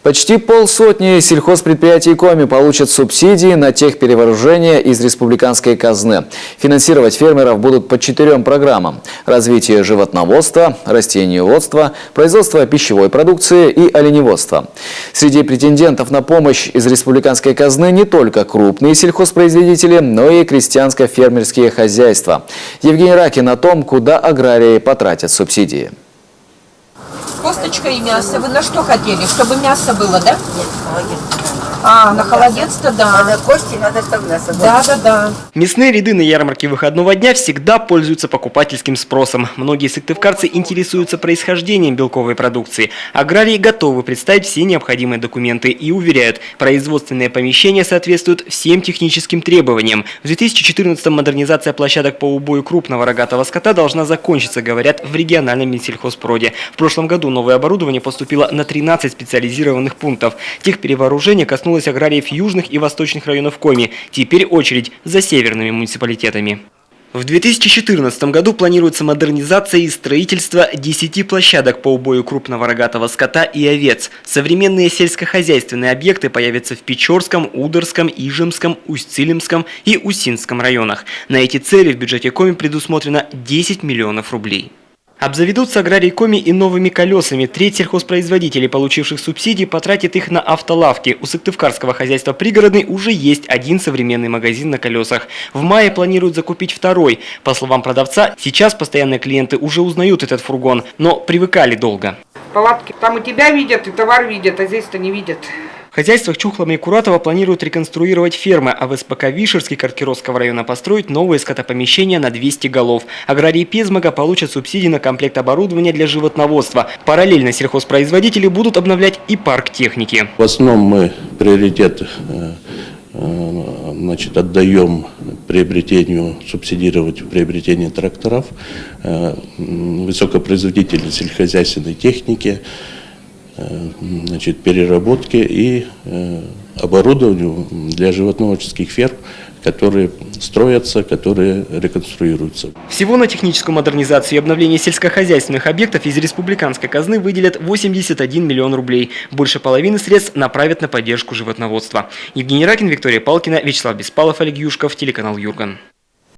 Почти полсотни сельхозпредприятий Коми получат субсидии на техперевооружение из республиканской казны. Финансировать фермеров будут по 4 программам: развитие животноводства, растениеводства, производство пищевой продукции и оленеводства. Среди претендентов на помощь из республиканской казны не только крупные сельхозпроизводители, но и крестьянско-фермерские хозяйства. Евгений Ракин о том, куда аграрии потратят субсидии. Косточка и мясо. Вы на что хотели? Чтобы мясо было, да? Нет, холодец. А, на холодец-то да. А на кости надо, чтобы мясо было. Да. Мясные ряды на ярмарке выходного дня всегда пользуются покупательским спросом. Многие сыктывкарцы интересуются происхождением белковой продукции. Аграрии готовы представить все необходимые документы и уверяют, производственные помещения соответствуют всем техническим требованиям. В 2014-м модернизация площадок по убою крупного рогатого скота должна закончиться, говорят в региональном Минсельхозпроде. В прошлом году новое оборудование поступило на 13 специализированных пунктов. Техперевооружение коснулось аграриев южных и восточных районов Коми. Теперь очередь за северными муниципалитетами. В 2014 году планируется модернизация и строительство 10 площадок по убою крупного рогатого скота и овец. Современные сельскохозяйственные объекты появятся в Печорском, Ударском, Ижемском, Усть-Цилимском и Усинском районах. На эти цели в бюджете Коми предусмотрено 10 миллионов рублей. Обзаведутся аграрии Коми и новыми колесами. Треть сельхозпроизводителей, получивших субсидии, потратит их на автолавки. У сыктывкарского хозяйства «Пригородный» уже есть один современный магазин на колесах. В мае планируют закупить второй. По словам продавца, сейчас постоянные клиенты уже узнают этот фургон, но привыкали долго. Палатки. Там и тебя видят, и товар видят, а здесь-то не видят. В хозяйствах Чухлома и Куратова планируют реконструировать фермы, а в СПК Вишерский Каркировского района построить новые скотопомещения на 200 голов. Аграрии Пезмага получат субсидии на комплект оборудования для животноводства. Параллельно сельхозпроизводители будут обновлять и парк техники. В основном мы приоритет отдаем субсидировать приобретение тракторов, высокопроизводительной сельскохозяйственной техники, переработки и оборудованию для животноводческих ферм, которые строятся, которые реконструируются. Всего на техническую модернизацию и обновление сельскохозяйственных объектов из республиканской казны выделят 81 миллион рублей. Больше половины средств направят на поддержку животноводства. Евгений Ракин, Виктория Палкина, Вячеслав Беспалов, Олег Юшков, телеканал Юрган.